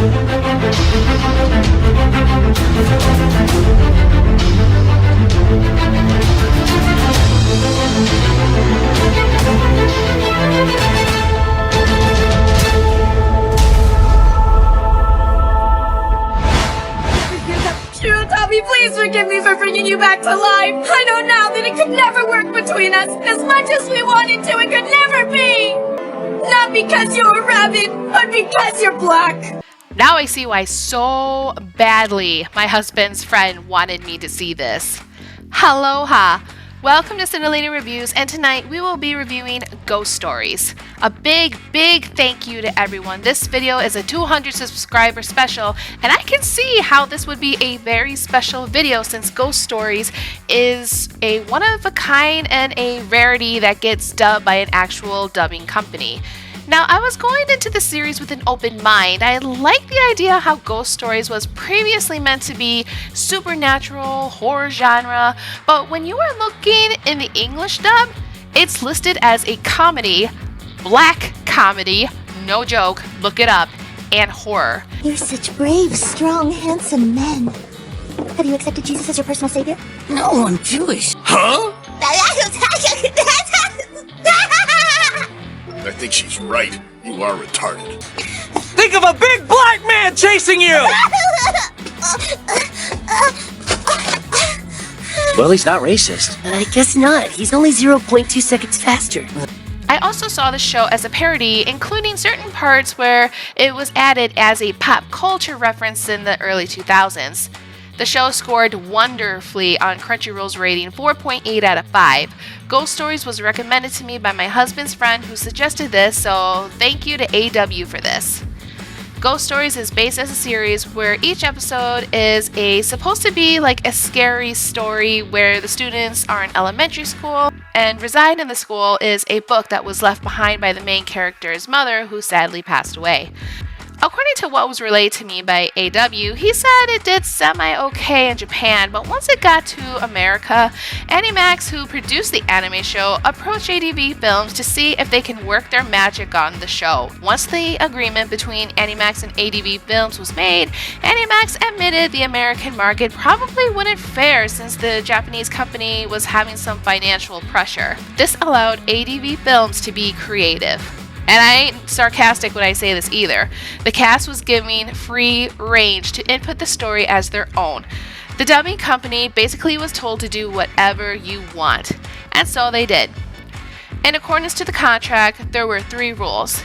Please forgive me for bringing you back to life. I know now that it could never work between us. As much as we wanted to, it could never be. Not because you're a rabbit, but because you're black. Now I see why so badly my husband's friend wanted me to see this. Aloha! Welcome to Cyntillating Reviews, and tonight we will be reviewing Ghost Stories. A big thank you to everyone. This video is a 200 subscriber special, and I can see how this would be a very special video since Ghost Stories is a one-of-a-kind and a rarity that gets dubbed by an actual dubbing company. Now, I was going into the series with an open mind. I like the idea how Ghost Stories was previously meant to be supernatural, horror genre, but when you are looking in the English dub, it's listed as a comedy, black comedy, no joke, look it up, and horror. You're such brave, strong, handsome men. Have you accepted Jesus as your personal savior? No, I'm Jewish. Huh? I think she's right. You are retarded. Think of a big black man chasing you! Well, he's not racist. I guess not. He's only 0.2 seconds faster. I also saw the show as a parody, including certain parts where it was added as a pop culture reference in the early 2000s. The show scored wonderfully on Crunchyroll's rating 4.8 out of 5. Ghost Stories was recommended to me by my husband's friend who suggested this, so thank you to AW for this. Ghost Stories is based as a series where each episode is supposed to be like a scary story where the students are in elementary school and reside in the school is a book that was left behind by the main character's mother who sadly passed away. According to what was relayed to me by AW, he said it did semi-okay in Japan, but once it got to America, Animax, who produced the anime show, approached ADV Films to see if they can work their magic on the show. Once the agreement between Animax and ADV Films was made, Animax admitted the American market probably wouldn't fare since the Japanese company was having some financial pressure. This allowed ADV Films to be creative. And I ain't sarcastic when I say this either. The cast was given free range to input the story as their own. The dubbing company basically was told to do whatever you want, and so they did. In accordance to the contract, there were 3 rules.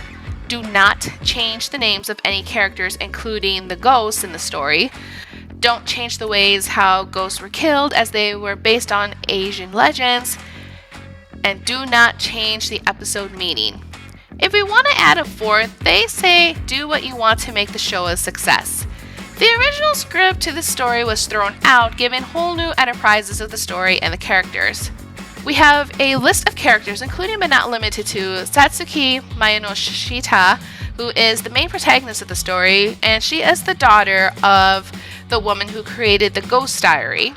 Do not change the names of any characters, including the ghosts in the story. Don't change the ways how ghosts were killed, as they were based on Asian legends. And do not change the episode meaning. If we want to add a 4th, they say do what you want to make the show a success. The original script to the story was thrown out, giving whole new enterprises of the story and the characters. We have a list of characters, including but not limited to Satsuki Mayanoshita, who is the main protagonist of the story, and she is the daughter of the woman who created the Ghost Diary.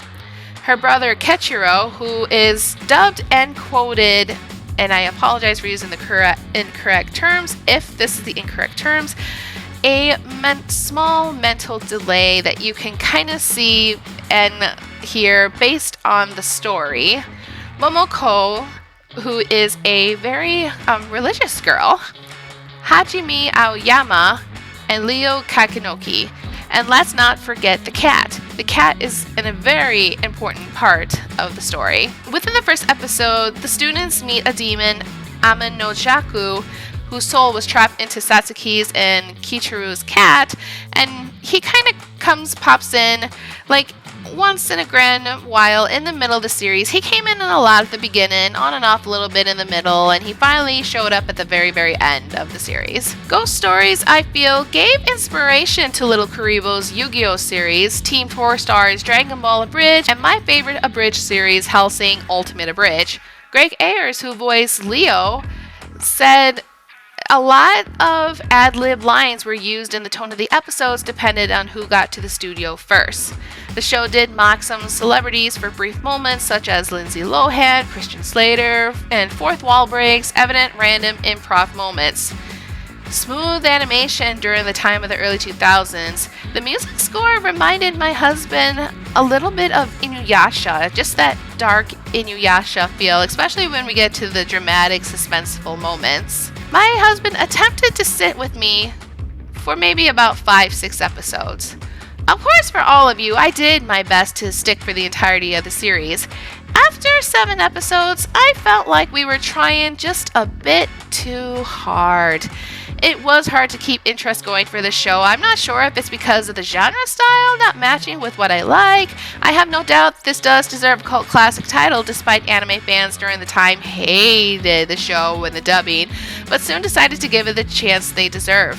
Her brother Kechiro, who is dubbed and quoted, and I apologize for using the incorrect terms, if this is the incorrect terms, a small mental delay that you can kind of see and hear based on the story. Momoko, who is a very religious girl. Hajime Aoyama, and Leo Kakinoki. And let's not forget the cat. The cat is a very important part of the story. Within the first episode, the students meet a demon, Amanojaku, whose soul was trapped into Satsuki's and Kichiru's cat, and he kind of pops in like once in a grand while in the middle of the series. He came in a lot at the beginning, on and off a little bit in the middle, and he finally showed up at the very end of the series. Ghost Stories, I feel, gave inspiration to Little Karibo's Yu-Gi-Oh! Series, Team 4 Stars Dragon Ball Abridged, and my favorite Abridged series, Hellsing Ultimate Abridged. Greg Ayers, who voiced Leo, said a lot of ad-lib lines were used in the tone of the episodes depended on who got to the studio first. The show did mock some celebrities for brief moments such as Lindsay Lohan, Christian Slater, and fourth wall breaks, evident random improv moments. Smooth animation during the time of the early 2000s, the music score reminded my husband a little bit of Inuyasha, just that dark Inuyasha feel, especially when we get to the dramatic, suspenseful moments. My husband attempted to sit with me for maybe about 5-6 episodes. Of course, for all of you, I did my best to stick for the entirety of the series. After 7 episodes, I felt like we were trying just a bit too hard. It was hard to keep interest going for the show. I'm not sure if it's because of the genre style not matching with what I like. I have no doubt this does deserve a cult classic title, despite anime fans during the time hated the show and the dubbing, but soon decided to give it the chance they deserve.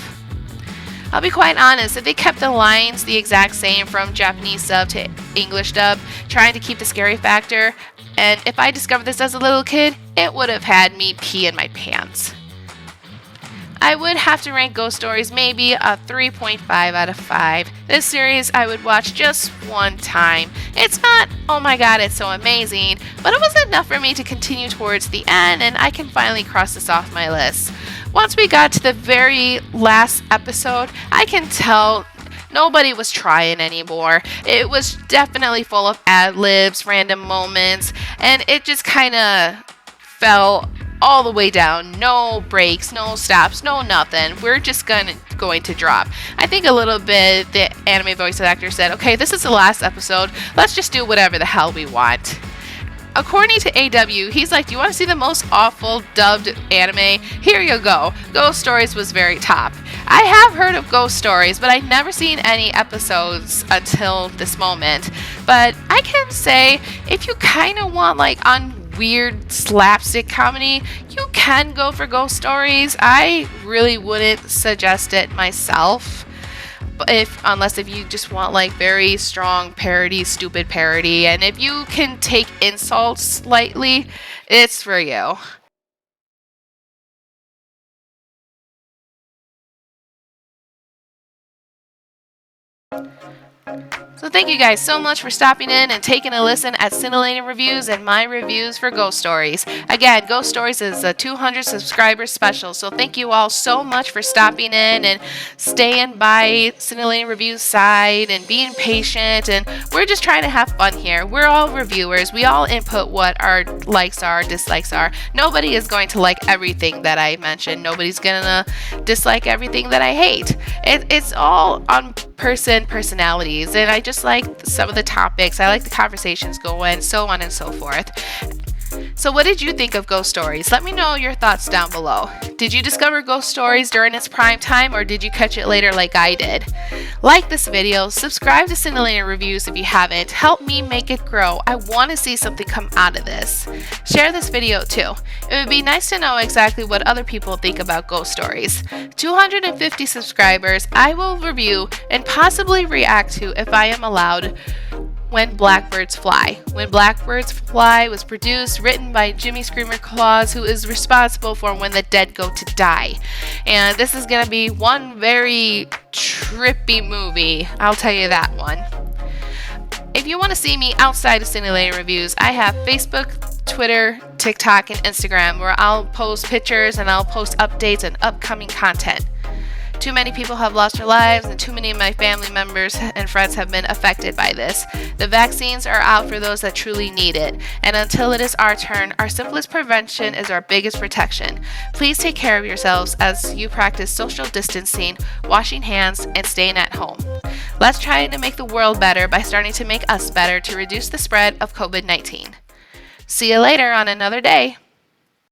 I'll be quite honest, if they kept the lines the exact same from Japanese sub to English dub, trying to keep the scary factor, and if I discovered this as a little kid, it would have had me pee in my pants. I would have to rank Ghost Stories maybe a 3.5 out of 5. This series I would watch just one time. It's not, oh my god, it's so amazing, but it was enough for me to continue towards the end, and I can finally cross this off my list. Once we got to the very last episode, I can tell nobody was trying anymore. It was definitely full of ad-libs, random moments, and it just kind of fell all the way down. No breaks, no stops, no nothing. We're just going to drop. I think a little bit the anime voice actor said, okay, this is the last episode. Let's just do whatever the hell we want. According to AW, he's like, do you want to see the most awful dubbed anime? Here you go. Ghost Stories was very top. I have heard of Ghost Stories, but I've never seen any episodes until this moment. But I can say, if you kind of want like on weird slapstick comedy, you can go for Ghost Stories. I really wouldn't suggest it myself, unless you just want like very strong parody, stupid parody, and if you can take insults lightly, it's for you. So thank you guys so much for stopping in and taking a listen at Cyntillating Reviews and my reviews for Ghost Stories. Again, Ghost Stories is a 200 subscriber special, so thank you all so much for stopping in and staying by Cyntillating Reviews' side and being patient, and we're just trying to have fun here. We're all reviewers. We all input what our likes are, dislikes are. Nobody is going to like everything that I mentioned. Nobody's gonna dislike everything that I hate. It's all on personalities, and I just like some of the topics. I like the conversations going, so on and so forth. So what did you think of Ghost Stories? Let me know your thoughts down below. Did you discover Ghost Stories during its prime time, or did you catch it later like I did? Like this video, subscribe to Cyntillating Reviews if you haven't. Help me make it grow. I want to see something come out of this. Share this video too. It would be nice to know exactly what other people think about Ghost Stories. 250 subscribers, I will review and possibly react to, if I am allowed, When Blackbirds Fly. When Blackbirds Fly was produced, written by Jimmy Screamer Claus, who is responsible for When the Dead Go to Die. And this is going to be one very trippy movie, I'll tell you that one. If you want to see me outside of Cyntillating Reviews, I have Facebook, Twitter, TikTok, and Instagram, where I'll post pictures and I'll post updates and upcoming content. Too many people have lost their lives, and too many of my family members and friends have been affected by this. The vaccines are out for those that truly need it, and until it is our turn, our simplest prevention is our biggest protection. Please take care of yourselves as you practice social distancing, washing hands, and staying at home. Let's try to make the world better by starting to make us better to reduce the spread of COVID-19. See you later on another day.